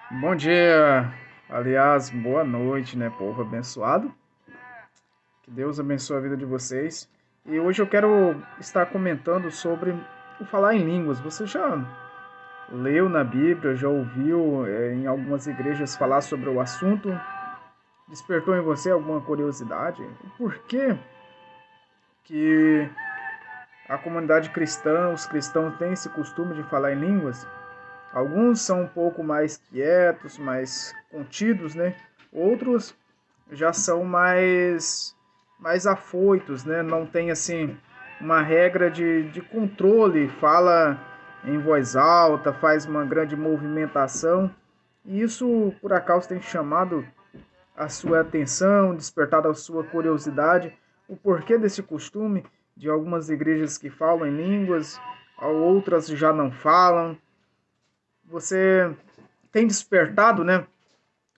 Bom dia, aliás, boa noite, né, povo abençoado. Que Deus abençoe a vida de vocês. E hoje eu quero estar comentando sobre o falar em línguas. Você já leu na Bíblia, já ouviu em algumas igrejas falar sobre o assunto? Despertou em você alguma curiosidade? Por que a comunidade cristã, os cristãos têm esse costume de falar em línguas? Alguns são um pouco mais quietos, mais contidos, né? Outros já são mais afoitos, né? Não tem assim uma regra de controle, fala em voz alta, faz uma grande movimentação. E isso por acaso tem chamado a sua atenção, despertado a sua curiosidade, o porquê desse costume de algumas igrejas que falam em línguas, outras já não falam. Você tem despertado, né,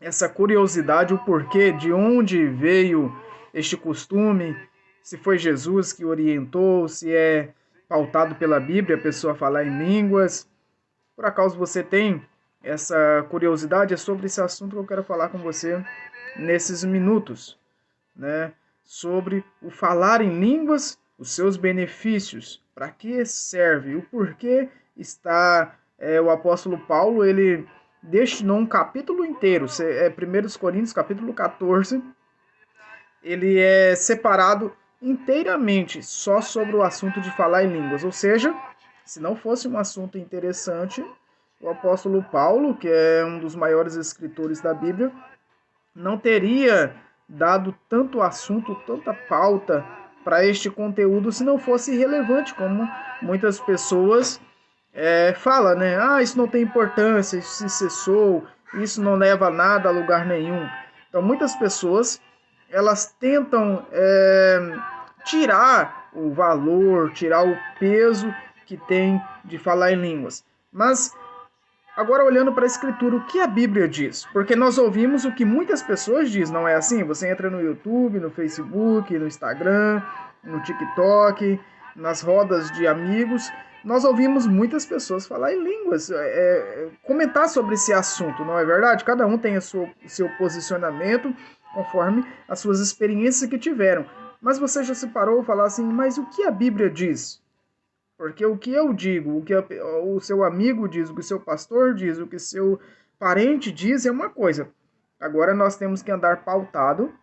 essa curiosidade, o porquê, de onde veio este costume, se foi Jesus que orientou, se é pautado pela Bíblia a pessoa falar em línguas. Por acaso você tem essa curiosidade? É sobre esse assunto que eu quero falar com você nesses minutos, né? Sobre o falar em línguas, os seus benefícios, para que serve, o porquê está o apóstolo Paulo, ele destinou um capítulo inteiro, 1 Coríntios capítulo 14, ele é separado inteiramente só sobre o assunto de falar em línguas, ou seja, se não fosse um assunto interessante, o apóstolo Paulo, que é um dos maiores escritores da Bíblia, não teria dado tanto assunto, tanta pauta para este conteúdo se não fosse relevante, como muitas pessoas falam, né? Ah, isso não tem importância, isso se cessou, isso não leva a nada a lugar nenhum. Então, muitas pessoas elas tentam tirar o valor, tirar o peso que tem de falar em línguas. Mas agora, olhando para a Escritura, o que a Bíblia diz? Porque nós ouvimos o que muitas pessoas dizem, não é assim? Você entra no YouTube, no Facebook, no Instagram, no TikTok, nas rodas de amigos, nós ouvimos muitas pessoas falar em línguas, comentar sobre esse assunto, não é verdade? Cada um tem o seu posicionamento conforme as suas experiências que tiveram. Mas você já se parou a falar assim, mas o que a Bíblia diz? Porque o que eu digo, o que o seu amigo diz, o que o seu pastor diz, o que o seu parente diz é uma coisa. Agora nós temos que andar pautado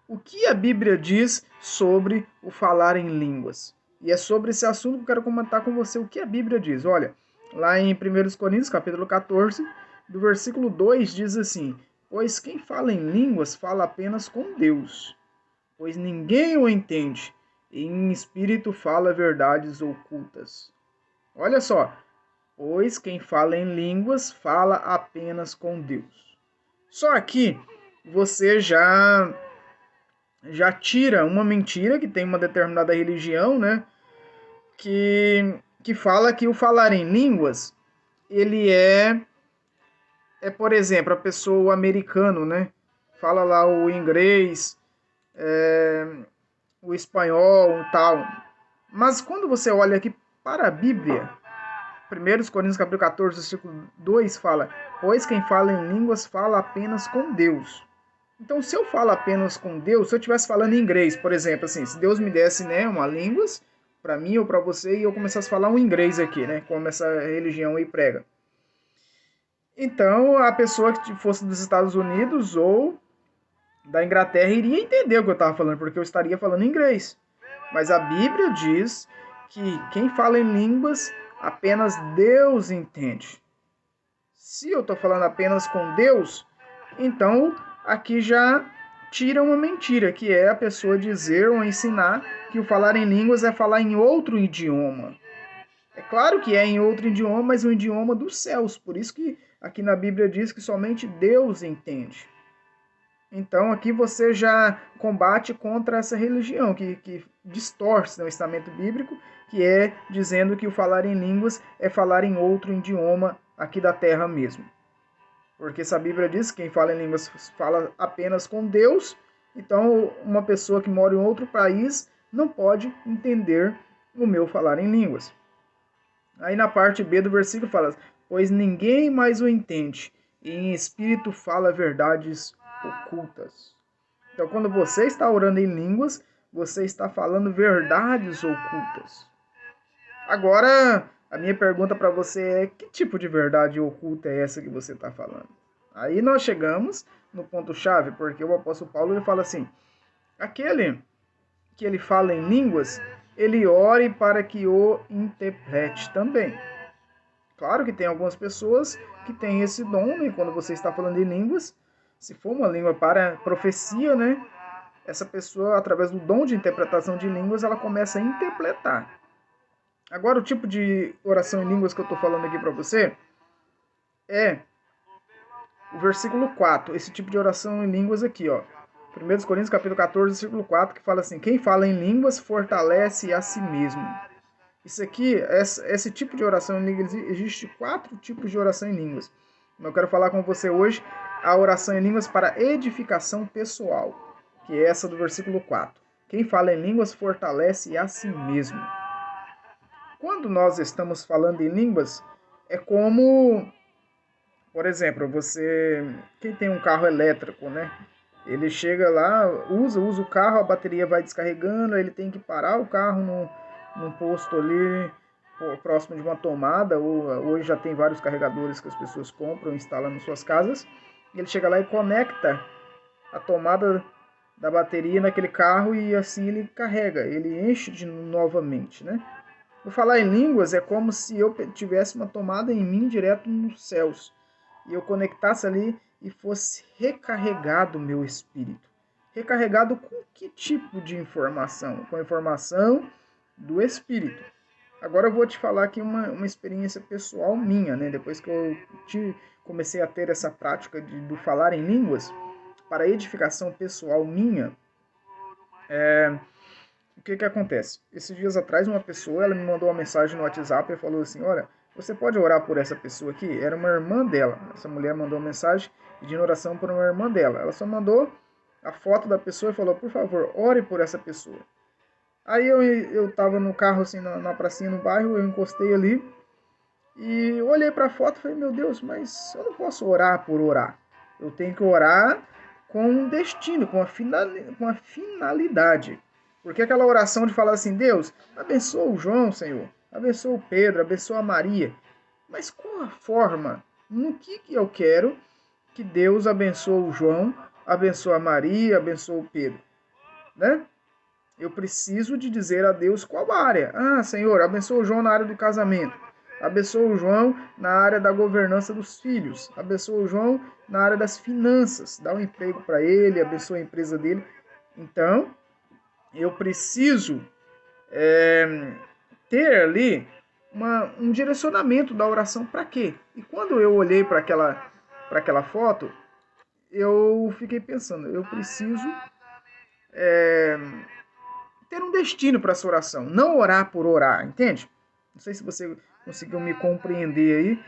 o que a Bíblia diz sobre o falar em línguas. E é sobre esse assunto que eu quero comentar com você o que a Bíblia diz. Olha, lá em 1 Coríntios, capítulo 14, do versículo 2 diz assim: Pois quem fala em línguas fala apenas com Deus, pois ninguém o entende, e em espírito fala verdades ocultas. Olha só, pois quem fala em línguas fala apenas com Deus. Só aqui você já tira uma mentira que tem uma determinada religião, né, que fala que o falar em línguas ele por exemplo, a pessoa o americano, né, fala lá o inglês, o espanhol, o tal. Mas quando você olha aqui para a Bíblia, 1 Coríntios capítulo 14, versículo 2 fala: Pois quem fala em línguas fala apenas com Deus. Então, se eu falo apenas com Deus, se eu estivesse falando em inglês, por exemplo, assim, se Deus me desse, né, uma línguas para mim ou para você e eu começasse a falar um inglês aqui, né, como essa religião aí prega. Então, a pessoa que fosse dos Estados Unidos ou da Inglaterra iria entender o que eu estava falando, porque eu estaria falando inglês. Mas a Bíblia diz que quem fala em línguas, apenas Deus entende. Se eu estou falando apenas com Deus, então aqui já tira uma mentira, que é a pessoa dizer ou ensinar que o falar em línguas é falar em outro idioma. É claro que é em outro idioma, mas um idioma dos céus. Por isso que aqui na Bíblia diz que somente Deus entende. Então aqui você já combate contra essa religião que distorce o ensinamento bíblico, que é dizendo que o falar em línguas é falar em outro idioma aqui da terra mesmo. Porque se a Bíblia diz que quem fala em línguas fala apenas com Deus, então uma pessoa que mora em outro país não pode entender o meu falar em línguas. Aí na parte B do versículo fala: pois ninguém mais o entende, e em espírito fala verdades ocultas. Então, quando você está orando em línguas, você está falando verdades ocultas. Agora, a minha pergunta para você é: que tipo de verdade oculta é essa que você está falando? Aí nós chegamos no ponto-chave, porque o apóstolo Paulo ele fala assim: aquele que ele fala em línguas, ele ore para que o interprete também. Claro que tem algumas pessoas que têm esse dom, né? Quando você está falando em línguas, se for uma língua para profecia, né? Essa pessoa, através do dom de interpretação de línguas, ela começa a interpretar. Agora, o tipo de oração em línguas que eu estou falando aqui para você é o versículo 4. Esse tipo de oração em línguas aqui, ó. 1 Coríntios capítulo 14, versículo 4, que fala assim: quem fala em línguas fortalece a si mesmo. Isso aqui, esse tipo de oração em línguas, existe 4 tipos de oração em línguas. Eu quero falar com você hoje a oração em línguas para edificação pessoal, que é essa do versículo 4. Quem fala em línguas fortalece a si mesmo. Quando nós estamos falando em línguas, é como, por exemplo, quem tem um carro elétrico, né? Ele chega lá, usa o carro, a bateria vai descarregando, ele tem que parar o carro num posto ali próximo de uma tomada, ou hoje já tem vários carregadores que as pessoas compram e instalam nas suas casas. Ele chega lá e conecta a tomada da bateria naquele carro e assim ele carrega, ele enche novamente, né? Por falar em línguas, é como se eu tivesse uma tomada em mim direto nos céus e eu conectasse ali e fosse recarregado o meu espírito. Recarregado com que tipo de informação? Com a informação do espírito. Agora eu vou te falar aqui uma experiência pessoal minha, né? Depois que eu comecei a ter essa prática do falar em línguas, para edificação pessoal minha, o que acontece? Esses dias atrás, uma pessoa ela me mandou uma mensagem no WhatsApp e falou assim: olha, você pode orar por essa pessoa aqui? Era uma irmã dela. Essa mulher mandou uma mensagem pedindo oração por uma irmã dela. Ela só mandou a foto da pessoa e falou: por favor, ore por essa pessoa. Aí eu tava no carro, assim, na pracinha no bairro, eu encostei ali e olhei para a foto e falei: meu Deus, mas eu não posso orar por orar. Eu tenho que orar com um destino, com uma finalidade. Porque aquela oração de falar assim: Deus, abençoa o João, Senhor, abençoa o Pedro, abençoa a Maria. Mas qual a forma? No que eu quero que Deus abençoe o João, abençoe a Maria, abençoe o Pedro? Né? Eu preciso de dizer a Deus qual área. Ah, Senhor, abençoa o João na área do casamento. Abençoa o João na área da governança dos filhos. Abençoa o João na área das finanças. Dá um emprego para ele, abençoa a empresa dele. Então, eu preciso ter ali um direcionamento da oração para quê? E quando eu olhei para aquela foto, eu fiquei pensando, eu preciso ter um destino para essa oração, não orar por orar, entende? Não sei se você conseguiu me compreender aí,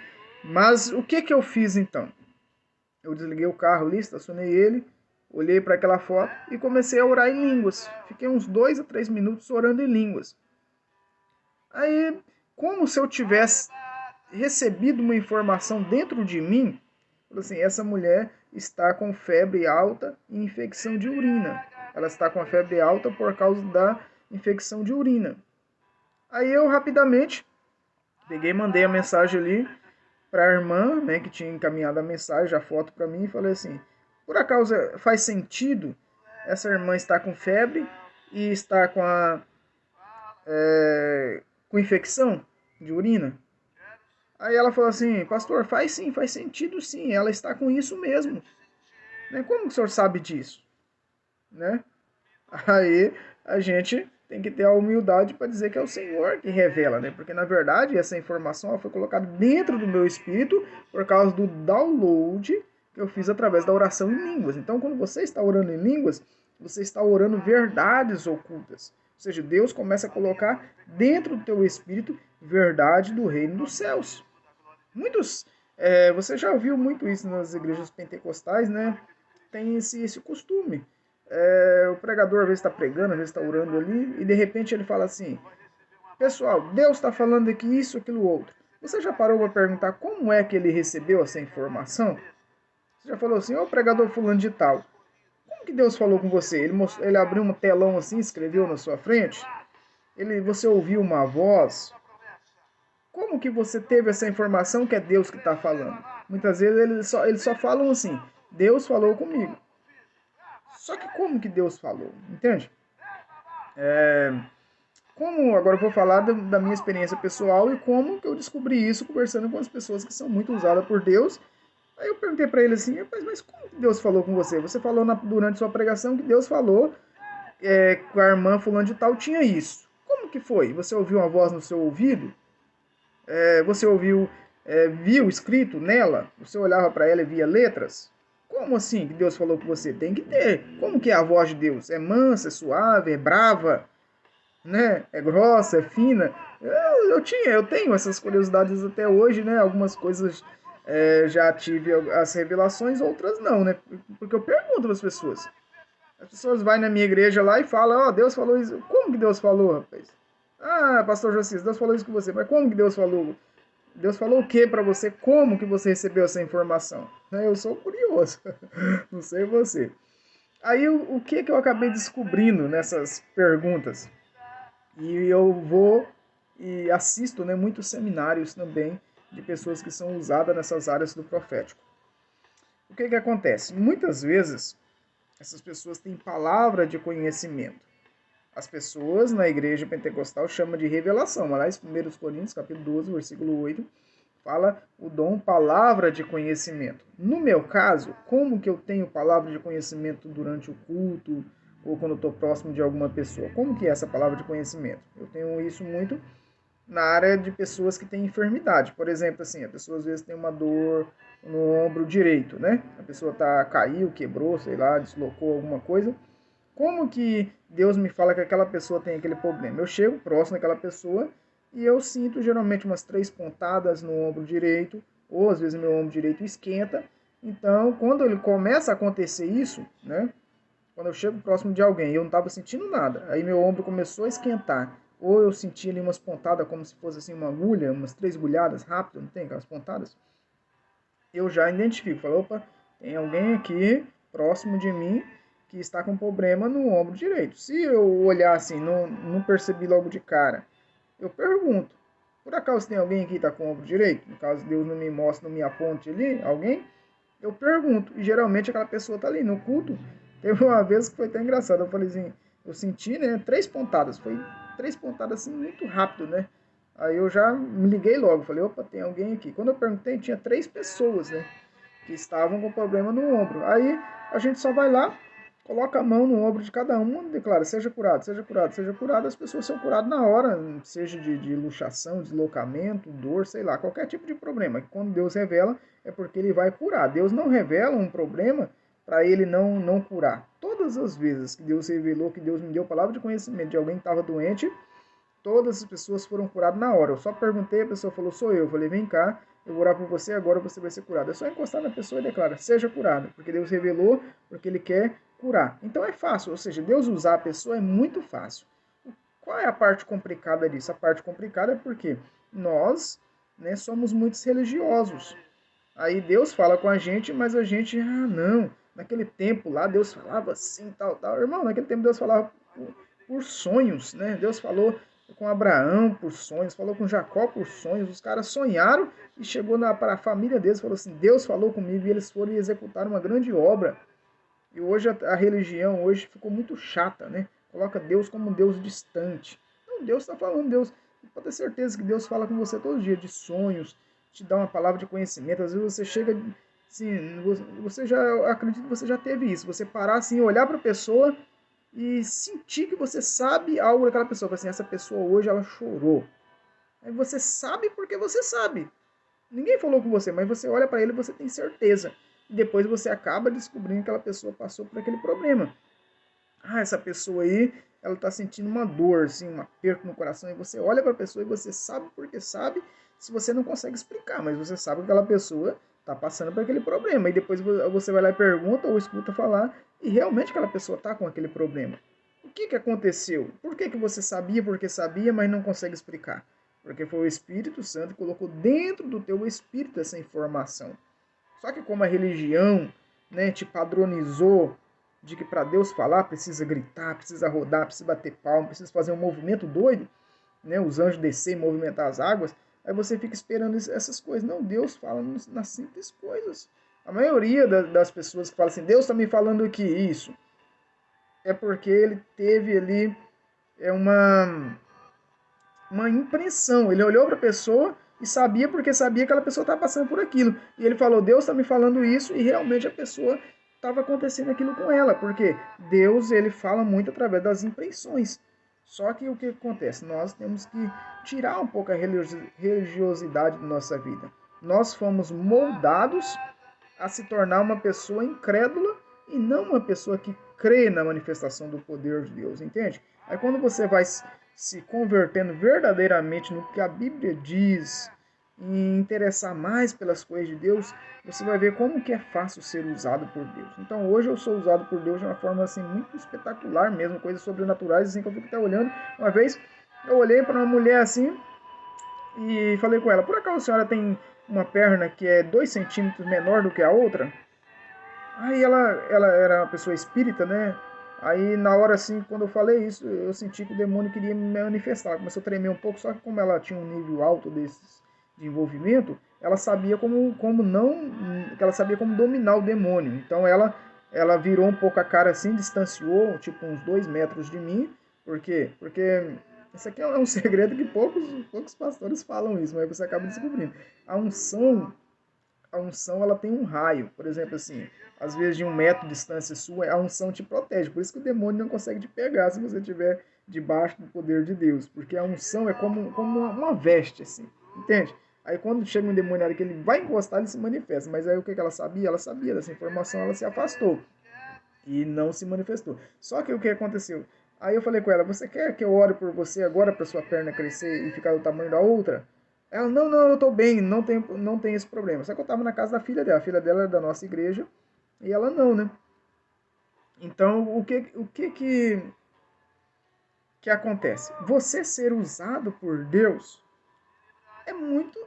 mas o que eu fiz então? Eu desliguei o carro ali, estacionei ele, olhei para aquela foto e comecei a orar em línguas. Fiquei uns 2 a 3 minutos orando em línguas. Aí, como se eu tivesse recebido uma informação dentro de mim, assim, essa mulher está com febre alta e infecção de urina. Ela está com a febre alta por causa da infecção de urina. Aí eu rapidamente peguei e mandei a mensagem ali para a irmã, né, que tinha encaminhado a mensagem, a foto para mim, e falei assim: por acaso faz sentido essa irmã estar com febre e estar com infecção de urina? Aí ela falou assim: pastor, faz sim, faz sentido sim, ela está com isso mesmo. Né? Como o senhor sabe disso? Né? Aí a gente tem que ter a humildade para dizer que é o Senhor que revela, né? Porque na verdade essa informação foi colocada dentro do meu espírito por causa do download que eu fiz através da oração em línguas. Então, quando você está orando em línguas, você está orando verdades ocultas. Ou seja, Deus começa a colocar dentro do teu espírito verdade do reino dos céus. Você já ouviu muito isso nas igrejas pentecostais, né? Tem esse costume. O pregador às vezes está pregando, às vezes está orando ali, e de repente ele fala assim: pessoal, Deus está falando aqui isso, aquilo, outro. Você já parou para perguntar como é que ele recebeu essa informação? Você já falou assim, ô pregador fulano de tal, como que Deus falou com você? Ele abriu um telão assim, escreveu na sua frente? Você ouviu uma voz? Como que você teve essa informação que é Deus que está falando? Muitas vezes eles só falam assim, Deus falou comigo. Só que como que Deus falou? Entende? Como agora eu vou falar da minha experiência pessoal e como que eu descobri isso conversando com as pessoas que são muito usadas por Deus. Aí eu perguntei para ele assim, mas como que Deus falou com você? Você falou durante sua pregação que Deus falou que a irmã fulano de tal tinha isso. Como que foi? Você ouviu uma voz no seu ouvido? Você viu escrito nela? Você olhava para ela e via letras? Como assim que Deus falou com você? Tem que ter. Como que é a voz de Deus? É mansa, é suave, é brava, né? É grossa, é fina. Eu tenho essas curiosidades até hoje, né? Algumas coisas já tive as revelações, outras não, né? Porque eu pergunto para as pessoas. As pessoas vão na minha igreja lá e falam, Deus falou isso. Como que Deus falou, rapaz? Ah, pastor Josias, Deus falou isso com você. Mas como que Deus falou? Deus falou o que para você? Como que você recebeu essa informação? Eu sou curioso. Não sei você. Aí o que eu acabei descobrindo nessas perguntas? E eu vou e assisto, né, muitos seminários também de pessoas que são usadas nessas áreas do profético. O que acontece? Muitas vezes essas pessoas têm palavra de conhecimento. As pessoas na igreja pentecostal chamam de revelação. Mas lá em 1 Coríntios, capítulo 12, versículo 8, fala o dom palavra de conhecimento. No meu caso, como que eu tenho palavra de conhecimento durante o culto ou quando eu estou próximo de alguma pessoa? Como que é essa palavra de conhecimento? Eu tenho isso muito na área de pessoas que têm enfermidade. Por exemplo, assim, a pessoa às vezes tem uma dor no ombro direito, né? A pessoa caiu, quebrou, sei lá, deslocou alguma coisa. Como que Deus me fala que aquela pessoa tem aquele problema? Eu chego próximo daquela pessoa e eu sinto geralmente umas 3 pontadas no ombro direito, ou às vezes meu ombro direito esquenta. Então, quando ele começa a acontecer isso, né? Quando eu chego próximo de alguém e eu não estava sentindo nada, aí meu ombro começou a esquentar, ou eu senti ali umas pontadas como se fosse assim uma agulha, umas 3 agulhadas rápidas, não tem aquelas pontadas? Eu já identifico, falo, opa, tem alguém aqui próximo de mim que está com problema no ombro direito. Se eu olhar assim, não percebi logo de cara, eu pergunto, por acaso tem alguém aqui que está com o ombro direito? No caso, Deus não me mostra, não me aponte ali, alguém? Eu pergunto, e geralmente aquela pessoa está ali no culto. Teve uma vez que foi até engraçado, eu falei assim, eu senti, né, 3 pontadas, foi 3 pontadas assim, muito rápido, né? Aí eu já me liguei logo, falei, opa, tem alguém aqui. Quando eu perguntei, tinha 3 pessoas, né, que estavam com problema no ombro. Aí a gente só vai lá, coloca a mão no ombro de cada um e declara, seja curado, seja curado, seja curado. As pessoas são curadas na hora, seja de luxação, deslocamento, dor, sei lá, qualquer tipo de problema. Quando Deus revela, é porque ele vai curar. Deus não revela um problema para ele não curar. Todas as vezes que Deus revelou, que Deus me deu palavra de conhecimento de alguém que estava doente, todas as pessoas foram curadas na hora. Eu só perguntei, a pessoa falou, sou eu. Eu falei, vem cá, eu vou orar por você, agora você vai ser curado. É só encostar na pessoa e declara, seja curado, porque Deus revelou, porque ele quer curar. Então é fácil, ou seja, Deus usar a pessoa é muito fácil. Qual é a parte complicada disso? A parte complicada é porque nós, né, somos muitos religiosos. Aí Deus fala com a gente, mas a gente, não, naquele tempo lá Deus falava assim, tal, tal. Irmão, naquele tempo Deus falava por sonhos, né? Deus falou com Abraão por sonhos, falou com Jacó por sonhos. Os caras sonharam e chegou para a família deles, falou assim, Deus falou comigo, e eles foram e executaram uma grande obra. E hoje a religião hoje ficou muito chata, né? Coloca Deus como um Deus distante. Não, Deus está falando, Deus. Pode ter certeza que Deus fala com você todo dia de sonhos, te dá uma palavra de conhecimento. Às vezes você chega, assim, você já, eu acredito que você já teve isso. Você parar assim, olhar para a pessoa e sentir que você sabe algo daquela pessoa. Assim, essa pessoa hoje ela chorou. Aí você sabe porque você sabe. Ninguém falou com você, mas você olha para ele e você tem certeza. E depois você acaba descobrindo que aquela pessoa passou por aquele problema. Essa pessoa aí, ela está sentindo uma dor, assim, um aperto no coração. E você olha para a pessoa e você sabe porque sabe, se você não consegue explicar, mas você sabe que aquela pessoa está passando por aquele problema. E depois você vai lá e pergunta ou escuta falar e realmente aquela pessoa está com aquele problema. O que aconteceu? Por que você sabia porque sabia, mas não consegue explicar? Porque foi o Espírito Santo que colocou dentro do teu espírito essa informação. Só que como a religião, né, te padronizou de que para Deus falar precisa gritar, precisa rodar, precisa bater palma, precisa fazer um movimento doido, né, os anjos descer e movimentar as águas, aí você fica esperando essas coisas. Não, Deus fala nas simples coisas. A maioria das pessoas que falam assim, Deus está me falando que isso, é porque ele teve ali uma impressão. Ele olhou para a pessoa e sabia porque sabia que aquela pessoa estava passando por aquilo. E ele falou, Deus está me falando isso, e realmente a pessoa estava acontecendo aquilo com ela, porque Deus ele fala muito através das impressões. Só que o que acontece? Nós temos que tirar um pouco a religiosidade da nossa vida. Nós fomos moldados a se tornar uma pessoa incrédula e não uma pessoa que crê na manifestação do poder de Deus, entende? Aí quando você vai se convertendo verdadeiramente no que a Bíblia diz e interessar mais pelas coisas de Deus, você vai ver como que é fácil ser usado por Deus. Então hoje eu sou usado por Deus de uma forma assim muito espetacular mesmo, coisas sobrenaturais assim que eu fico até olhando. Uma vez eu olhei para uma mulher assim e falei com ela, por acaso a senhora tem uma perna que é 2 centímetros menor do que a outra? Aí ela era uma pessoa espírita, né? Aí na hora assim, quando eu falei isso, eu senti que o demônio queria me manifestar. Ela começou a tremer um pouco, só que como ela tinha um nível alto desses de envolvimento, ela sabia como não, ela sabia como dominar o demônio. Então ela virou um pouco a cara assim, distanciou, tipo uns 2 metros de mim. Por quê? Porque isso aqui é um segredo que poucos pastores falam isso, mas você acaba descobrindo. A unção a unção ela tem um raio. Por exemplo, assim, às vezes de 1 metro de distância sua, a unção te protege. Por isso que o demônio não consegue te pegar se você estiver debaixo do poder de Deus. Porque a unção é como uma veste, assim. Entende? Aí quando chega um demoniado que ele vai encostar, ele se manifesta. Mas aí o que ela sabia? Ela sabia dessa informação, ela se afastou. E não se manifestou. Só que o que aconteceu? Aí eu falei com ela, você quer que eu ore por você agora para sua perna crescer e ficar do tamanho da outra? Ela, não, eu tô bem, não tem esse problema. Só que eu tava na casa da filha dela. A filha dela era da nossa igreja e ela não, né? Então, o que acontece? Você ser usado por Deus é muito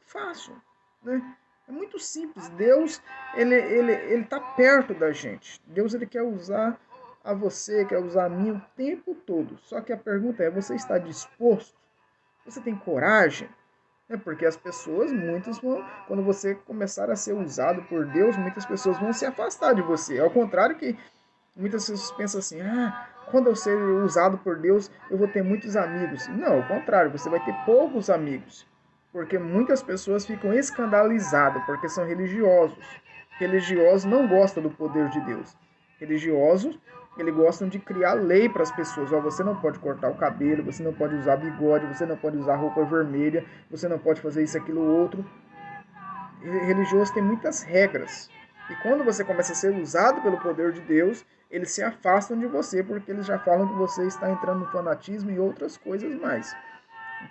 fácil, né? É muito simples. Deus, ele tá perto da gente. Deus, ele quer usar a você, quer usar a mim o tempo todo. Só que a pergunta é, você está disposto? Você tem coragem? Porque as pessoas, muitas vão, quando você começar a ser usado por Deus, muitas pessoas vão se afastar de você. Ao contrário que muitas pessoas pensam assim, quando eu ser usado por Deus, eu vou ter muitos amigos. Não, ao contrário, você vai ter poucos amigos. Porque muitas pessoas ficam escandalizadas, porque são religiosos. Religiosos não gostam do poder de Deus. Religiosos, eles gostam de criar lei para as pessoas. Você não pode cortar o cabelo, você não pode usar bigode, você não pode usar roupa vermelha, você não pode fazer isso, aquilo, outro. Religioso tem muitas regras. E quando você começa a ser usado pelo poder de Deus, eles se afastam de você, porque eles já falam que você está entrando no fanatismo e outras coisas mais.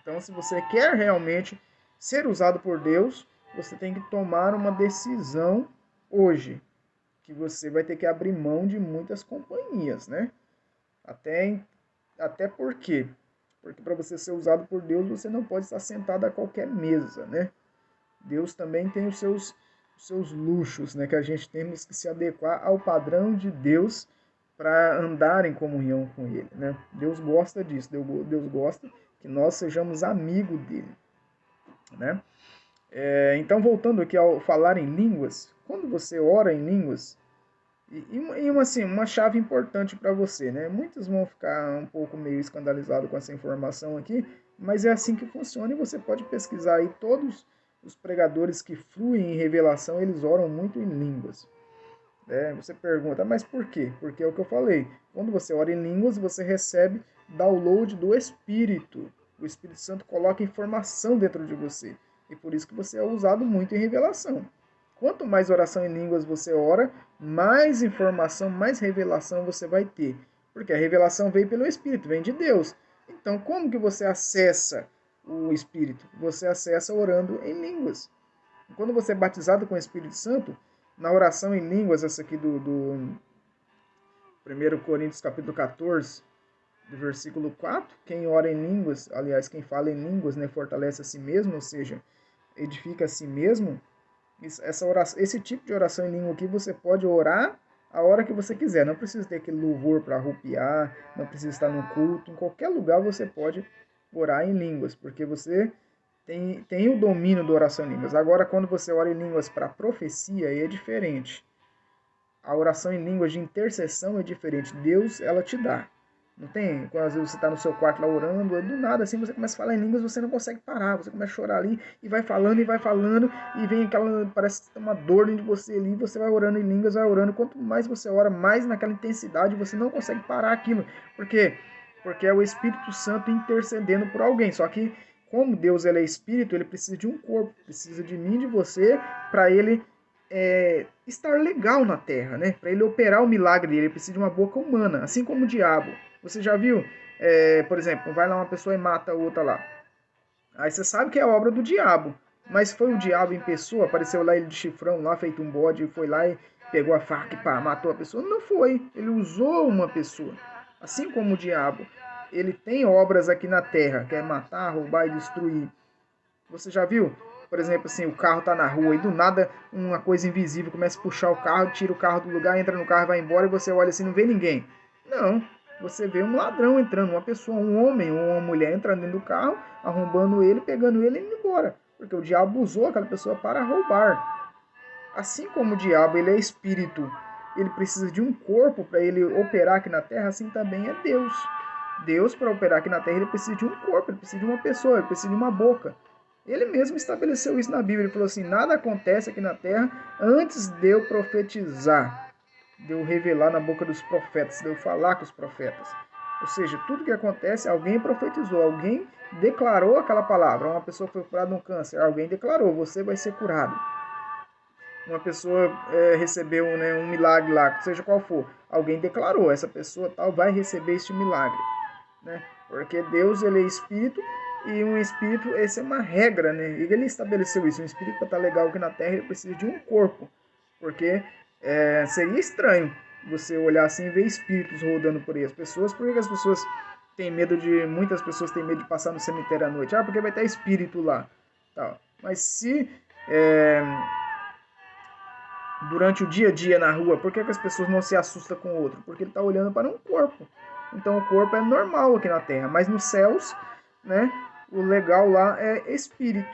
Então, se você quer realmente ser usado por Deus, você tem que tomar uma decisão hoje, que você vai ter que abrir mão de muitas companhias, né? Até por quê? Porque para você ser usado por Deus, você não pode estar sentado a qualquer mesa, né? Deus também tem os seus luxos, né? Que a gente temos que se adequar ao padrão de Deus para andar em comunhão com Ele, né? Deus gosta disso, Deus gosta que nós sejamos amigos dele, né? Então, voltando aqui ao falar em línguas, quando você ora em línguas, uma chave importante para você, né? Muitos vão ficar um pouco meio escandalizados com essa informação aqui, mas é assim que funciona e você pode pesquisar aí todos os pregadores que fluem em revelação, eles oram muito em línguas. Você pergunta, mas por quê? Porque é o que eu falei. Quando você ora em línguas, você recebe download do Espírito. O Espírito Santo coloca informação dentro de você. E por isso que você é usado muito em revelação. Quanto mais oração em línguas você ora, mais informação, mais revelação você vai ter. Porque a revelação veio pelo Espírito, vem de Deus. Então, como que você acessa o Espírito? Você acessa orando em línguas. Quando você é batizado com o Espírito Santo, na oração em línguas, essa aqui do 1 Coríntios capítulo 14, do versículo 4, quem ora em línguas, aliás, quem fala em línguas, né, fortalece a si mesmo, ou seja, edifica a si mesmo. Esse tipo de oração em língua aqui você pode orar a hora que você quiser. Não precisa ter aquele louvor para arrupiar, não precisa estar no culto. Em qualquer lugar você pode orar em línguas, porque você tem o domínio da oração em línguas. Agora, quando você ora em línguas para profecia, aí é diferente. A oração em línguas de intercessão é diferente. Deus, ela te dá. Não tem? Quando às vezes você está no seu quarto lá orando, do nada assim você começa a falar em línguas, você não consegue parar, você começa a chorar ali e vai falando, e vem aquela, parece que tem uma dor dentro de você ali, você vai orando em línguas, vai orando, quanto mais você ora, mais naquela intensidade, você não consegue parar aquilo. Por quê? Porque é o Espírito Santo intercedendo por alguém. Só que, como Deus ele é Espírito, ele precisa de um corpo, precisa de mim, de você, para ele estar legal na Terra, né? Para ele operar o milagre dele, ele precisa de uma boca humana, assim como o diabo. Você já viu, por exemplo, vai lá uma pessoa e mata a outra lá. Aí você sabe que é obra do diabo. Mas foi o diabo em pessoa, apareceu lá ele de chifrão, lá feito um bode, foi lá e pegou a faca e pá, matou a pessoa. Não foi, ele usou uma pessoa. Assim como o diabo, ele tem obras aqui na terra, que é matar, roubar e destruir. Você já viu? Por exemplo, assim, o carro tá na rua e do nada uma coisa invisível começa a puxar o carro, tira o carro do lugar, entra no carro e vai embora e você olha assim, não vê ninguém. Não, você vê um ladrão entrando, uma pessoa, um homem ou uma mulher entrando dentro do carro, arrombando ele, pegando ele e indo embora. Porque o diabo usou aquela pessoa para roubar. Assim como o diabo ele é espírito, ele precisa de um corpo para ele operar aqui na terra, assim também é Deus. Deus, para operar aqui na terra, ele precisa de um corpo, ele precisa de uma pessoa, ele precisa de uma boca. Ele mesmo estabeleceu isso na Bíblia. Ele falou assim: nada acontece aqui na terra antes de eu profetizar, de eu revelar na boca dos profetas, de eu falar com os profetas. Ou seja, tudo que acontece, alguém profetizou, alguém declarou aquela palavra. Uma pessoa foi curada de um câncer, alguém declarou: você vai ser curado. Uma pessoa recebeu, né, um milagre lá, seja qual for, alguém declarou: essa pessoa tal vai receber este milagre, né? Porque Deus ele é espírito e um espírito, essa é uma regra, né? E ele estabeleceu isso. Um espírito para estar legal aqui na Terra ele precisa de um corpo, porque seria estranho você olhar assim e ver espíritos rodando por aí. As pessoas, por que as pessoas têm medo de, muitas pessoas têm medo de passar no cemitério à noite? Ah, porque vai ter espírito lá, tal. Mas se durante o dia a dia na rua, por que as pessoas não se assustam com o outro? Porque ele está olhando para um corpo. Então o corpo é normal aqui na Terra, mas nos céus, né, o legal lá é espírito.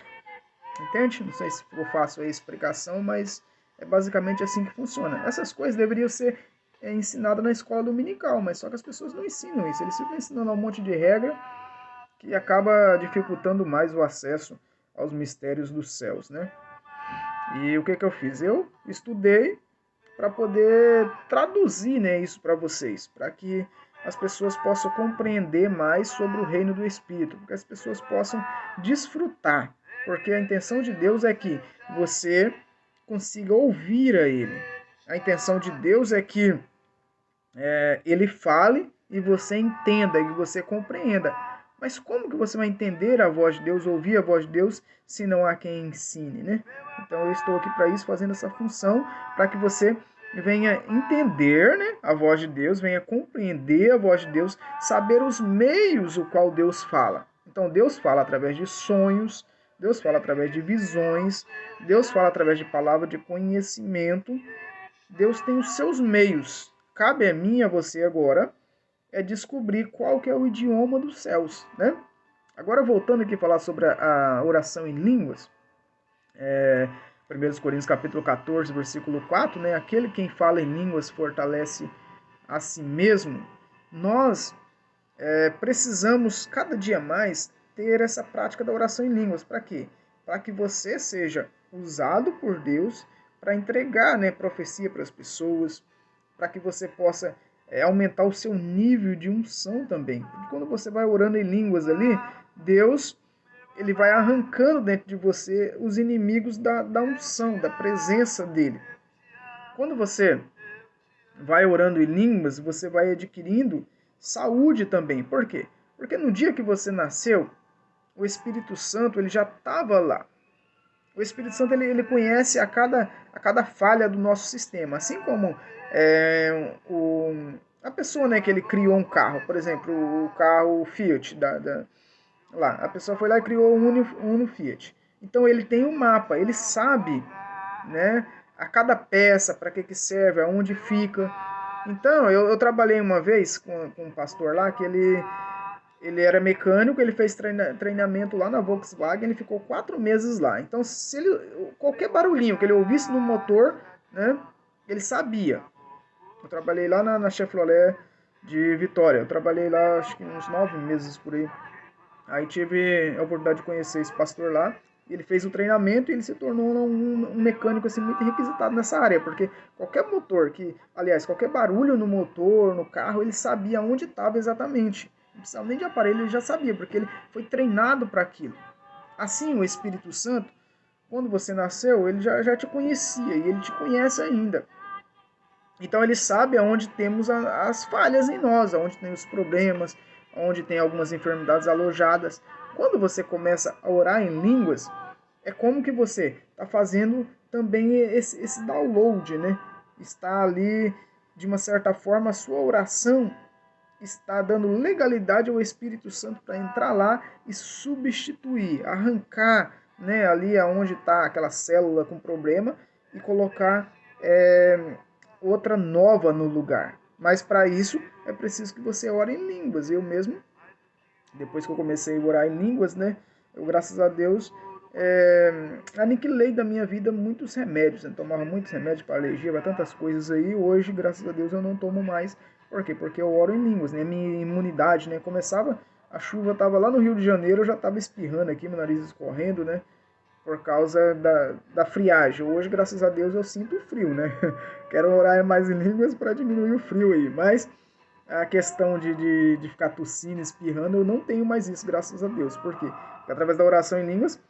Entende? Não sei se eu faço a explicação, mas é basicamente assim que funciona. Essas coisas deveriam ser ensinadas na escola dominical, mas só que as pessoas não ensinam isso. Eles ficam ensinando um monte de regra que acaba dificultando mais o acesso aos mistérios dos céus, né? E o que eu fiz? Eu estudei para poder traduzir, né, isso para vocês, para que as pessoas possam compreender mais sobre o reino do Espírito, para que as pessoas possam desfrutar, porque a intenção de Deus é que você consiga ouvir a Ele. A intenção de Deus é que Ele fale e você entenda, e você compreenda. Mas como que você vai entender a voz de Deus, ouvir a voz de Deus, se não há quem ensine, né? Então eu estou aqui para isso, fazendo essa função, para que você venha entender, né, a voz de Deus, venha compreender a voz de Deus, saber os meios o qual Deus fala. Então Deus fala através de sonhos, Deus fala através de visões, Deus fala através de palavra de conhecimento. Deus tem os seus meios. Cabe a mim e a você agora descobrir qual que é o idioma dos céus, né? Agora voltando aqui a falar sobre a oração em línguas, 1 Coríntios capítulo 14, versículo 4, né? Aquele quem fala em línguas fortalece a si mesmo. Nós precisamos cada dia mais ter essa prática da oração em línguas. Para quê? Para que você seja usado por Deus para entregar, né, profecia para as pessoas, para que você possa aumentar o seu nível de unção também. Porque quando você vai orando em línguas ali, Deus ele vai arrancando dentro de você os inimigos da unção, da presença dele. Quando você vai orando em línguas, você vai adquirindo saúde também. Por quê? Porque no dia que você nasceu, o Espírito Santo ele já estava lá. O Espírito Santo ele conhece a cada falha do nosso sistema. Assim como A pessoa, né, que ele criou um carro, por exemplo, o carro Fiat, lá, a pessoa foi lá e criou um Uno Fiat. Então ele tem um mapa, ele sabe, né, a cada peça, para que serve, aonde fica. Então, eu trabalhei uma vez com um pastor lá, que ele era mecânico, ele fez treinamento lá na Volkswagen, ele ficou 4 meses lá. Então, se ele, qualquer barulhinho que ele ouvisse no motor, né, ele sabia. Eu trabalhei lá na Chevrolet de Vitória. Eu trabalhei lá acho que uns 9 meses por aí. Aí tive a oportunidade de conhecer esse pastor lá. Ele fez o treinamento e ele se tornou um mecânico assim, muito requisitado nessa área. Porque qualquer motor aliás, qualquer barulho no motor, no carro, ele sabia onde estava exatamente. Não precisava nem de aparelho, ele já sabia, porque ele foi treinado para aquilo. Assim, o Espírito Santo, quando você nasceu, ele já te conhecia e ele te conhece ainda. Então ele sabe aonde temos as falhas em nós, aonde tem os problemas, onde tem algumas enfermidades alojadas. Quando você começa a orar em línguas, é como que você está fazendo também esse download, né? Está ali, de uma certa forma, a sua oração está dando legalidade ao Espírito Santo para entrar lá e substituir, arrancar, né, ali aonde está aquela célula com problema e colocar outra nova no lugar. Mas para isso é preciso que você ore em línguas. Eu mesmo, depois que eu comecei a orar em línguas, né, eu, graças a Deus, aniquilei da minha vida muitos remédios. Eu tomava muitos remédios para alergia, para tantas coisas aí. Hoje, graças a Deus, eu não tomo mais. Por quê? Porque eu oro em línguas, né? Minha imunidade, né? Começava, a chuva estava lá no Rio de Janeiro, eu já estava espirrando aqui, meu nariz escorrendo, né? Por causa da friagem. Hoje, graças a Deus, eu sinto frio, né? Quero orar mais em línguas para diminuir o frio aí. Mas a questão de ficar tossindo, espirrando, eu não tenho mais isso, graças a Deus. Por quê? Porque através da oração em línguas,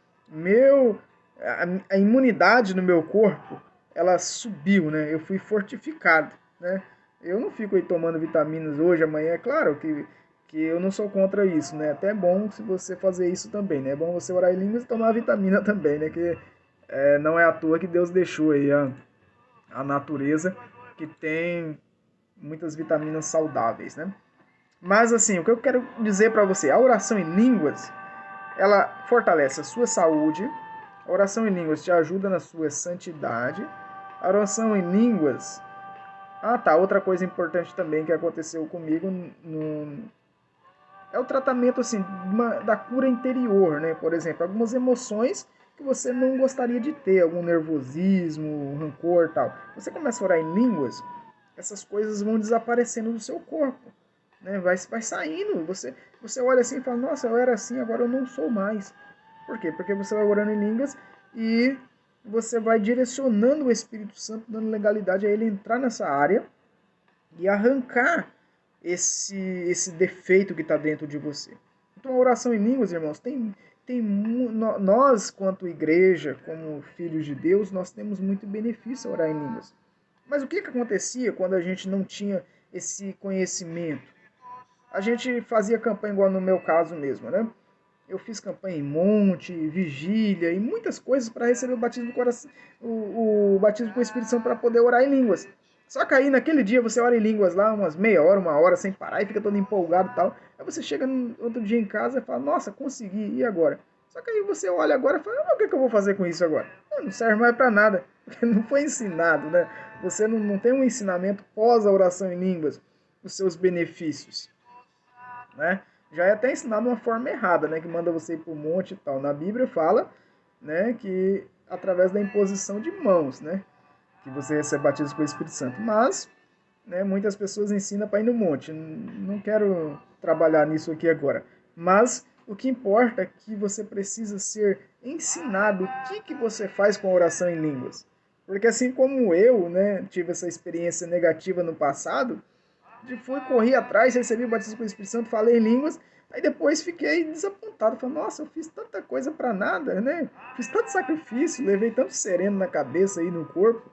a imunidade no meu corpo, ela subiu, né? Eu fui fortificado, né? Eu não fico aí tomando vitaminas hoje, amanhã. É claro que eu não sou contra isso, né? Até é bom se você fazer isso também, né? É bom você orar em línguas e tomar vitamina também, né? Que não é à toa que Deus deixou aí a natureza que tem muitas vitaminas saudáveis, né? Mas assim, o que eu quero dizer para você, a oração em línguas, ela fortalece a sua saúde, a oração em línguas te ajuda na sua santidade, a oração em línguas... Ah, tá, outra coisa importante também que aconteceu comigo é o tratamento assim da cura interior, né? Por exemplo, algumas emoções que você não gostaria de ter, algum nervosismo, rancor, tal. Você começa a orar em línguas, essas coisas vão desaparecendo do seu corpo, né? Vai saindo. Você olha assim e fala: "Nossa, eu era assim, agora eu não sou mais". Por quê? Porque você vai orando em línguas e você vai direcionando o Espírito Santo, dando legalidade a ele entrar nessa área e arrancar esse defeito que está dentro de você. Então a oração em línguas, irmãos, nós, quanto igreja, como filhos de Deus, nós temos muito benefício a orar em línguas. Mas o que acontecia quando a gente não tinha esse conhecimento? A gente fazia campanha igual no meu caso mesmo, né? Eu fiz campanha em monte, vigília e muitas coisas para receber o batismo do coração, o batismo com o Espírito Santo para poder orar em línguas. Só que aí naquele dia você ora em línguas lá umas meia hora, uma hora sem parar e fica todo empolgado e tal. Aí você chega no outro dia em casa e fala: "Nossa, consegui, e agora?" Só que aí você olha agora e fala: "O que eu vou fazer com isso agora?" Não serve mais para nada, porque não foi ensinado, né? Você não tem um ensinamento pós a oração em línguas, os seus benefícios, né? Já é até ensinado de uma forma errada, né? Que manda você ir para o monte e tal. Na Bíblia fala, né, que através da imposição de mãos, né, que você recebe batismo com o Espírito Santo. Mas, né, muitas pessoas ensinam para ir no monte. Não quero trabalhar nisso aqui agora. Mas o que importa é que você precisa ser ensinado o que você faz com a oração em línguas. Porque assim como eu, né, tive essa experiência negativa no passado, corri atrás, recebi o batismo com o Espírito Santo, falei em línguas, aí depois fiquei desapontado, falei: "Nossa, eu fiz tanta coisa para nada, né? Fiz tanto sacrifício, levei tanto sereno na cabeça e no corpo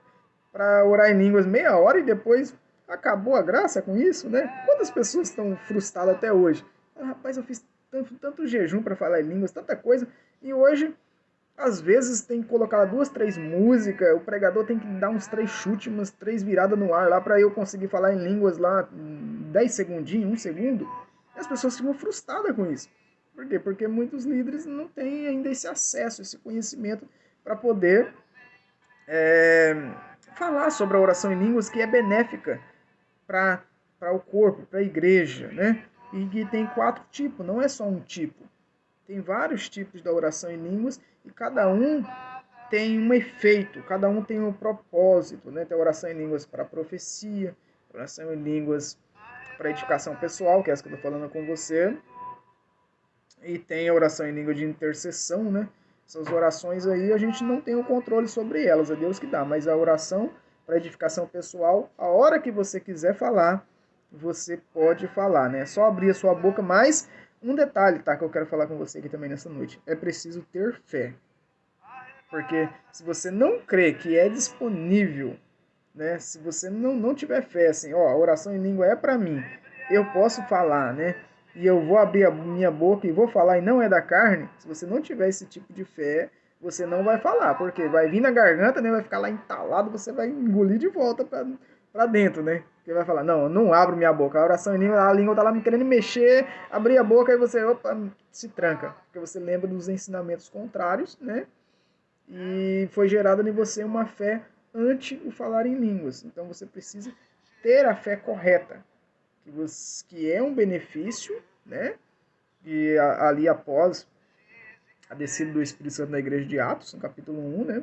para orar em línguas meia hora e depois acabou a graça com isso, né?" Quantas pessoas estão frustradas até hoje? "Ah, rapaz, eu fiz tanto jejum para falar em línguas, tanta coisa, e hoje Às vezes tem que colocar 2, 3 músicas, o pregador tem que dar uns 3 chutes, umas 3 viradas no ar lá para eu conseguir falar em línguas lá 10 segundinhos, 1 segundo. E as pessoas ficam frustradas com isso. Por quê? Porque muitos líderes não têm ainda esse acesso, esse conhecimento para poder falar sobre a oração em línguas, que é benéfica para o corpo, para a igreja, né? E que tem 4 tipos, não é só um tipo. Tem vários tipos da oração em línguas e cada um tem um efeito, cada um tem um propósito, né? Tem a oração em línguas para profecia, oração em línguas para edificação pessoal, que é essa que eu estou falando com você, e tem a oração em língua de intercessão, né? Essas orações aí a gente não tem o controle sobre elas, é Deus que dá, mas a oração para edificação pessoal, a hora que você quiser falar, você pode falar, né? É só abrir a sua boca, mas um detalhe, tá, que eu quero falar com você aqui também nessa noite, é preciso ter fé. Porque se você não crê que é disponível, né? Se você não tiver fé, assim, ó, a oração em língua é para mim, eu posso falar, né? E eu vou abrir a minha boca e vou falar e não é da carne. Se você não tiver esse tipo de fé, você não vai falar, porque vai vir na garganta, né? Vai ficar lá entalado, você vai engolir de volta para dentro, né? Porque vai falar, não, eu não abro minha boca. A oração em língua, a língua tá lá me querendo mexer, abrir a boca e você, opa, se tranca. Porque você lembra dos ensinamentos contrários, né? E foi gerada em você uma fé ante o falar em línguas. Então você precisa ter a fé correta, que é um benefício, né? E ali após a descida do Espírito Santo na igreja de Atos, no capítulo 1, né?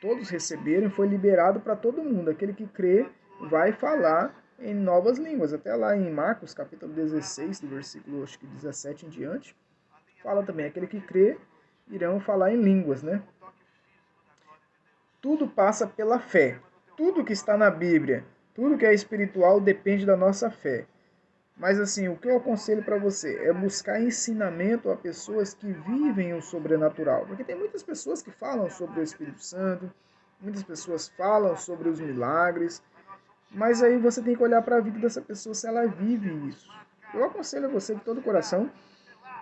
Todos receberam e foi liberado para todo mundo. Aquele que crê vai falar em novas línguas. Até lá em Marcos, capítulo 16, do versículo acho que 17 em diante, fala também, aquele que crê irão falar em línguas, né? Tudo passa pela fé. Tudo que está na Bíblia, tudo que é espiritual depende da nossa fé. Mas assim, o que eu aconselho para você é buscar ensinamento a pessoas que vivem o sobrenatural. Porque tem muitas pessoas que falam sobre o Espírito Santo, muitas pessoas falam sobre os milagres, mas aí você tem que olhar para a vida dessa pessoa se ela vive isso. Eu aconselho a você de todo o coração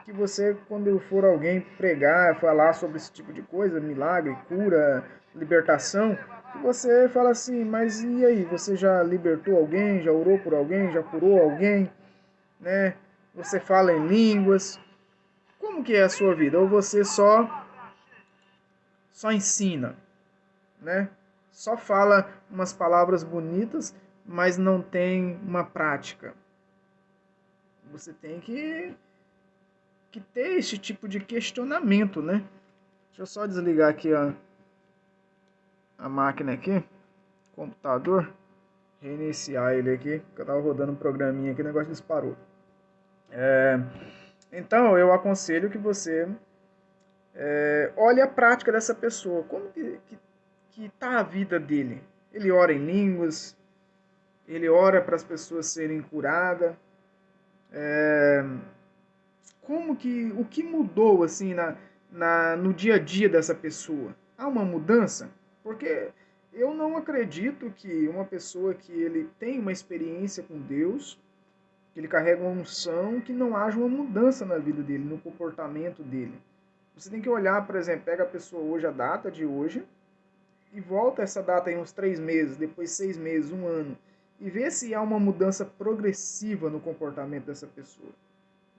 que você, quando for alguém pregar, falar sobre esse tipo de coisa, milagre, cura, libertação, que você fala assim, mas e aí, você já libertou alguém, já orou por alguém, já curou alguém, né? Você fala em línguas, como que é a sua vida? Ou você só ensina, né? Só fala umas palavras bonitas, mas não tem uma prática. Você tem que ter esse tipo de questionamento, né? Deixa eu só desligar aqui a máquina aqui, computador, reiniciar ele aqui, que eu tava rodando um programinha aqui, o negócio disparou. Então, eu aconselho que você olhe a prática dessa pessoa, como que tá a vida dele. Ele ora em línguas, ele ora para as pessoas serem curadas. O que mudou assim no dia a dia dessa pessoa? Há uma mudança? Porque eu não acredito que uma pessoa que ele tem uma experiência com Deus, que ele carrega uma unção, que não haja uma mudança na vida dele, no comportamento dele. Você tem que olhar, por exemplo, pega a pessoa hoje, a data de hoje, e volta essa data em uns 3 meses, depois 6 meses, 1 ano, e vê se há uma mudança progressiva no comportamento dessa pessoa.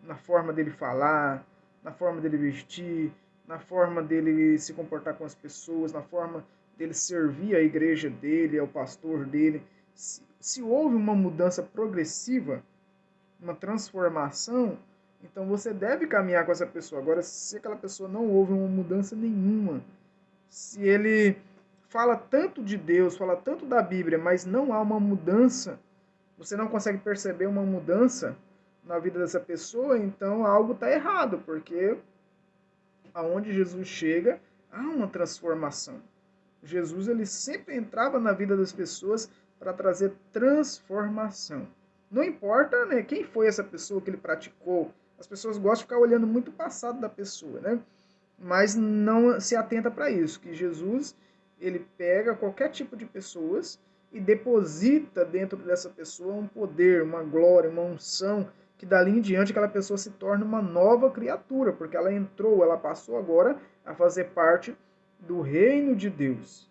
Na forma dele falar, na forma dele vestir, na forma dele se comportar com as pessoas, na forma dele servir a igreja dele, ao pastor dele. Se houve uma mudança progressiva, uma transformação, então você deve caminhar com essa pessoa. Agora, se aquela pessoa não houve uma mudança nenhuma, se ele fala tanto de Deus, fala tanto da Bíblia, mas não há uma mudança, você não consegue perceber uma mudança na vida dessa pessoa, então algo está errado, porque aonde Jesus chega, há uma transformação. Jesus ele sempre entrava na vida das pessoas para trazer transformação. Não importa, né, quem foi essa pessoa que ele praticou. As pessoas gostam de ficar olhando muito o passado da pessoa, né? Mas não se atenta para isso, que Jesus ele pega qualquer tipo de pessoas e deposita dentro dessa pessoa um poder, uma glória, uma unção que dali em diante aquela pessoa se torne uma nova criatura, porque ela passou agora a fazer parte do reino de Deus.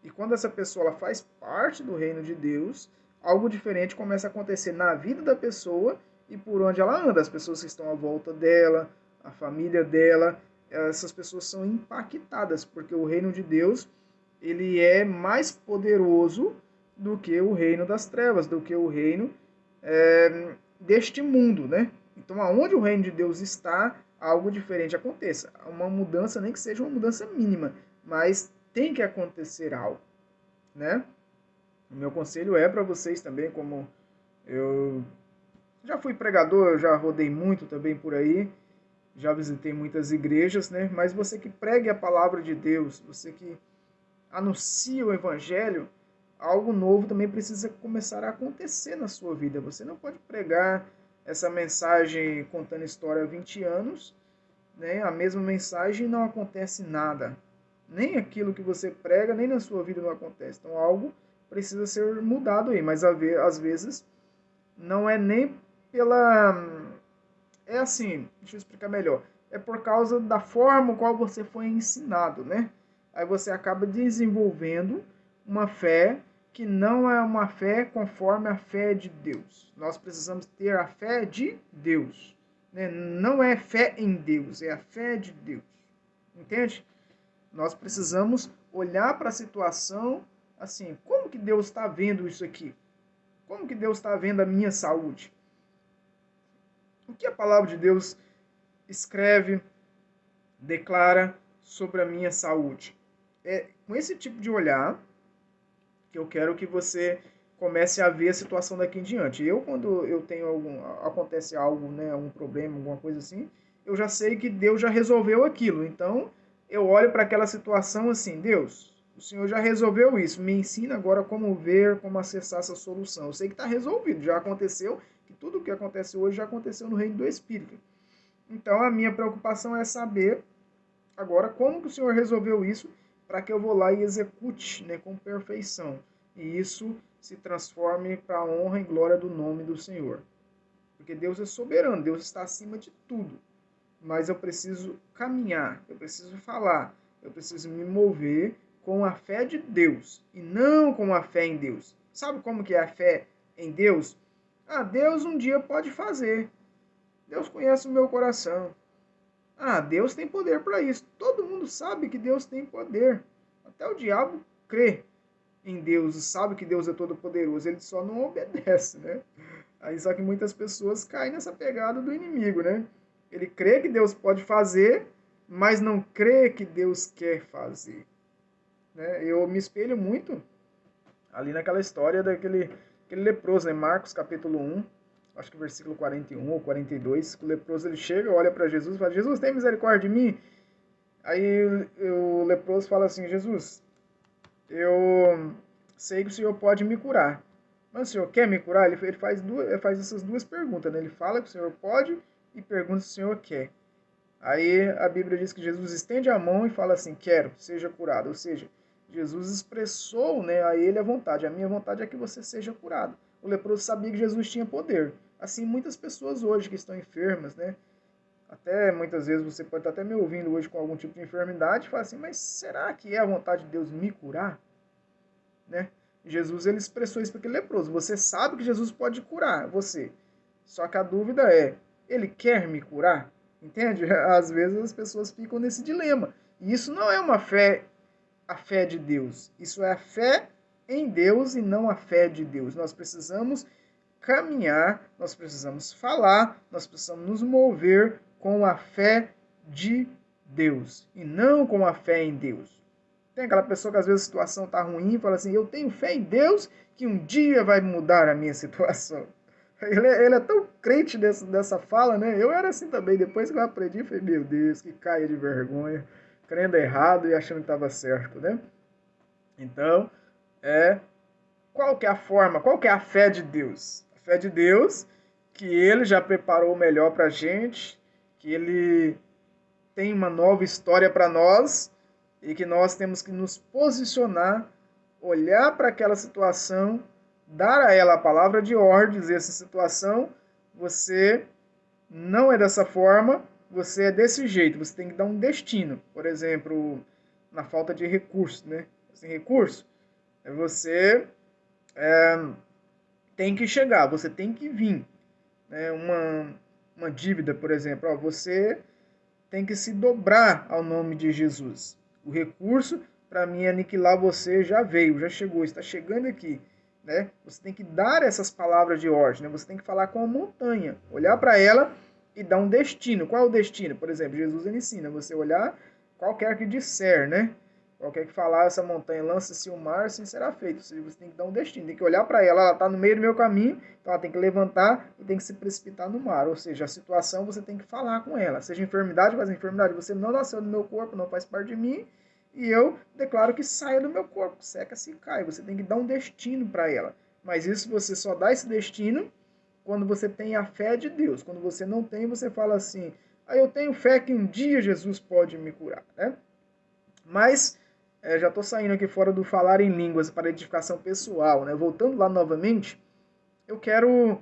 E quando essa pessoa ela faz parte do reino de Deus, algo diferente começa a acontecer na vida da pessoa e por onde ela anda. As pessoas que estão à volta dela, a família dela, essas pessoas são impactadas, porque o reino de Deus ele é mais poderoso do que o reino das trevas, do que o reino deste mundo, né? Então, aonde o reino de Deus está, algo diferente aconteça. Uma mudança, nem que seja uma mudança mínima, mas tem que acontecer algo, né? O meu conselho é para vocês também, como eu já fui pregador, já rodei muito também por aí, já visitei muitas igrejas, né? Mas você que pregue a palavra de Deus, você que anuncia o evangelho, algo novo também precisa começar a acontecer na sua vida. Você não pode pregar essa mensagem contando história há 20 anos, né? A mesma mensagem e não acontece nada. Nem aquilo que você prega, nem na sua vida não acontece. Então algo precisa ser mudado aí, mas às vezes não é nem pela... É assim, deixa eu explicar melhor. É por causa da forma qual você foi ensinado, né? Aí você acaba desenvolvendo uma fé que não é uma fé conforme a fé de Deus. Nós precisamos ter a fé de Deus, né? Não é fé em Deus, é a fé de Deus. Entende? Nós precisamos olhar para a situação assim, como que Deus está vendo isso aqui? Como que Deus está vendo a minha saúde? O que a palavra de Deus escreve, declara sobre a minha saúde? É com esse tipo de olhar que eu quero que você comece a ver a situação daqui em diante. Eu, quando eu tenho acontece algo, né, um problema, alguma coisa assim, eu já sei que Deus já resolveu aquilo. Então, eu olho para aquela situação assim, Deus, o Senhor já resolveu isso, me ensina agora como ver, como acessar essa solução. Eu sei que está resolvido, já aconteceu, que tudo o que acontece hoje já aconteceu no reino do Espírito. Então, a minha preocupação é saber agora como que o Senhor resolveu isso, para que eu vou lá e execute, né, com perfeição. E isso se transforme para a honra e glória do nome do Senhor. Porque Deus é soberano, Deus está acima de tudo. Mas eu preciso caminhar, eu preciso falar, eu preciso me mover com a fé de Deus e não com a fé em Deus. Sabe como que é a fé em Deus? Ah, Deus um dia pode fazer. Deus conhece o meu coração. Ah, Deus tem poder para isso. Todo mundo sabe que Deus tem poder. Até o diabo crê em Deus e sabe que Deus é todo poderoso. Ele só não obedece, né? Aí só que muitas pessoas caem nessa pegada do inimigo, né? Ele crê que Deus pode fazer, mas não crê que Deus quer fazer. Né? Eu me espelho muito ali naquela história daquele leproso, né? Marcos capítulo 1, acho que versículo 41 ou 42, que o leproso ele chega, olha para Jesus e fala, Jesus, tem misericórdia de mim? Aí o leproso fala assim, Jesus, eu sei que o Senhor pode me curar, mas o Senhor quer me curar? Ele faz essas duas perguntas, né? Ele fala que o Senhor pode e pergunta se o Senhor quer. Aí a Bíblia diz que Jesus estende a mão e fala assim, quero, seja curado. Ou seja, Jesus expressou, né, a ele a vontade. A minha vontade é que você seja curado. O leproso sabia que Jesus tinha poder. Assim, muitas pessoas hoje que estão enfermas, né, até muitas vezes você pode estar até me ouvindo hoje com algum tipo de enfermidade e fala assim, mas será que é a vontade de Deus me curar? Né? Jesus ele expressou isso para aquele leproso. Você sabe que Jesus pode curar você. Só que a dúvida é, ele quer me curar? Entende? Às vezes as pessoas ficam nesse dilema. E isso não é uma fé, a fé de Deus. Isso é a fé em Deus e não a fé de Deus. Nós precisamos caminhar, nós precisamos falar, nós precisamos nos mover com a fé de Deus e não com a fé em Deus. Tem aquela pessoa que às vezes a situação está ruim e fala assim, eu tenho fé em Deus que um dia vai mudar a minha situação. Ele é tão crente dessa fala, né? Eu era assim também. Depois que eu aprendi, falei, meu Deus, que caia de vergonha, crendo errado e achando que estava certo, né? Então, qual que é a forma, qual que é a fé de Deus? A fé de Deus, que Ele já preparou o melhor para a gente, que Ele tem uma nova história para nós e que nós temos que nos posicionar, olhar para aquela situação, dar a ela a palavra de ordem, dizer essa situação você não é dessa forma, você é desse jeito, você tem que dar um destino. Por exemplo, na falta de recursos, né? Sem recurso, você tem que chegar, você tem que vir. Né? Uma dívida, por exemplo, ó, você tem que se dobrar ao nome de Jesus. O recurso para mim aniquilar você já veio, já chegou, está chegando aqui. Né? Você tem que dar essas palavras de ordem, né? Você tem que falar com a montanha, olhar para ela e dar um destino. Qual é o destino? Por exemplo, Jesus ensina você olhar qualquer que disser, né? Qualquer que falar essa montanha, lança-se o mar, assim será feito. Você tem que dar um destino, tem que olhar para ela, ela está no meio do meu caminho, então ela tem que levantar e tem que se precipitar no mar. Ou seja, a situação você tem que falar com ela. Seja enfermidade, mas a enfermidade você não nasceu no meu corpo, não faz parte de mim, e eu declaro que saia do meu corpo, seca-se e cai. Você tem que dar um destino para ela. Mas isso você só dá esse destino quando você tem a fé de Deus. Quando você não tem, você fala assim, eu tenho fé que um dia Jesus pode me curar. Né? Mas já estou saindo aqui fora do falar em línguas para edificação pessoal. Né? Voltando lá novamente, eu quero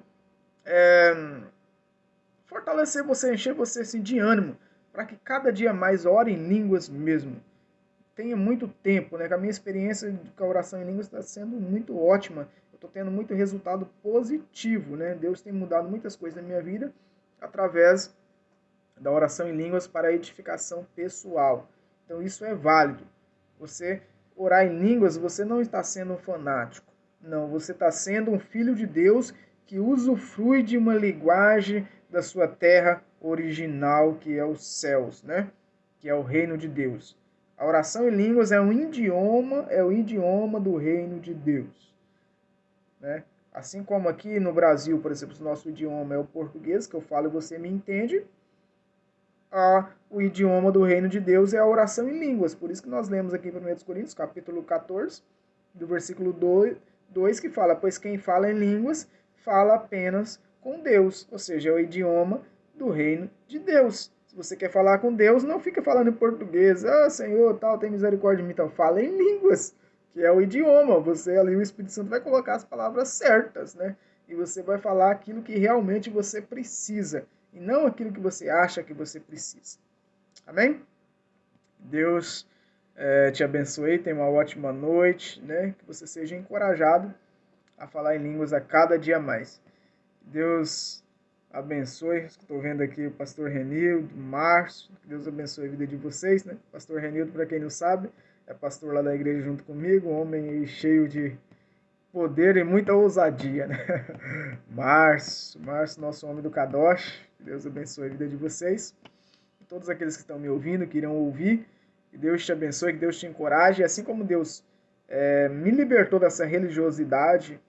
fortalecer você, encher você assim, de ânimo, para que cada dia mais ore em línguas mesmo. Tenha muito tempo, né? Que a minha experiência com a oração em línguas está sendo muito ótima. Eu estou tendo muito resultado positivo, né? Deus tem mudado muitas coisas na minha vida através da oração em línguas para a edificação pessoal. Então isso é válido. Você orar em línguas, você não está sendo um fanático. Não, você está sendo um filho de Deus que usufrui de uma linguagem da sua terra original, que é os céus, né? Que é o reino de Deus. A oração em línguas é o idioma do reino de Deus. Né? Assim como aqui no Brasil, por exemplo, o nosso idioma é o português, que eu falo e você me entende, o idioma do reino de Deus é a oração em línguas. Por isso que nós lemos aqui em 1 Coríntios, capítulo 14, do versículo 2, que fala, pois quem fala em línguas, fala apenas com Deus. Ou seja, é o idioma do reino de Deus. Se você quer falar com Deus, não fica falando em português. Senhor, tal, tem misericórdia de mim. Então, fala em línguas, que é o idioma. Você ali, o Espírito Santo vai colocar as palavras certas, né? E você vai falar aquilo que realmente você precisa, e não aquilo que você acha que você precisa. Amém? Deus te abençoe, tenha uma ótima noite, né? Que você seja encorajado a falar em línguas a cada dia mais. Deus abençoe. Estou vendo aqui o pastor Renildo, Márcio. Deus abençoe a vida de vocês, né? Pastor Renildo, para quem não sabe, é pastor lá da igreja junto comigo, um homem cheio de poder e muita ousadia, né? Márcio, nosso homem do Kadosh. Deus abençoe a vida de vocês. E todos aqueles que estão me ouvindo, que irão ouvir. Que Deus te abençoe, que Deus te encoraje. Assim como Deus me libertou dessa religiosidade,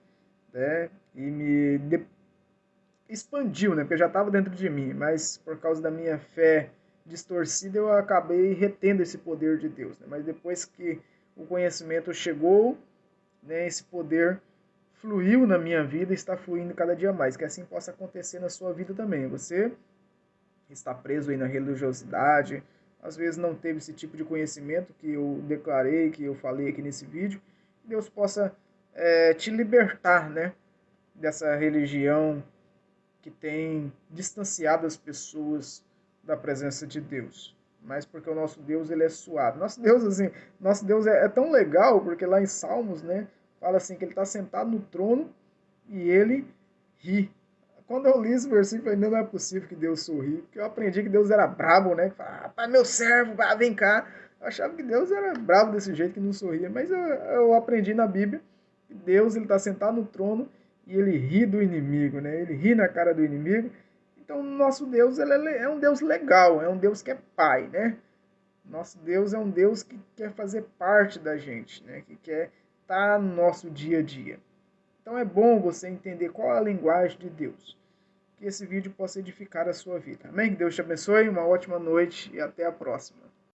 né? E me expandiu, né? Porque eu já estava dentro de mim, mas por causa da minha fé distorcida, eu acabei retendo esse poder de Deus. Né? Mas depois que o conhecimento chegou, né, esse poder fluiu na minha vida e está fluindo cada dia mais. Que assim possa acontecer na sua vida também. Você está preso aí na religiosidade, às vezes não teve esse tipo de conhecimento que eu declarei, que eu falei aqui nesse vídeo. Que Deus possa te libertar, né, dessa religião que tem distanciado as pessoas da presença de Deus. Mas porque o nosso Deus, ele é suave. Nosso Deus é tão legal, porque lá em Salmos, né, fala assim que ele está sentado no trono e ele ri. Quando eu li esse versículo, ainda não é possível que Deus sorri, porque eu aprendi que Deus era brabo, né? Que falava, pai, meu servo, vem cá. Eu achava que Deus era bravo desse jeito, que não sorria, mas eu aprendi na Bíblia que Deus está sentado no trono e ele ri do inimigo, né? Ele ri na cara do inimigo. Então, nosso Deus ele é um Deus legal, é um Deus que é pai, né? Nosso Deus é um Deus que quer fazer parte da gente, né? Que quer estar no nosso dia a dia. Então, é bom você entender qual é a linguagem de Deus. Que esse vídeo possa edificar a sua vida. Amém? Que Deus te abençoe, uma ótima noite e até a próxima.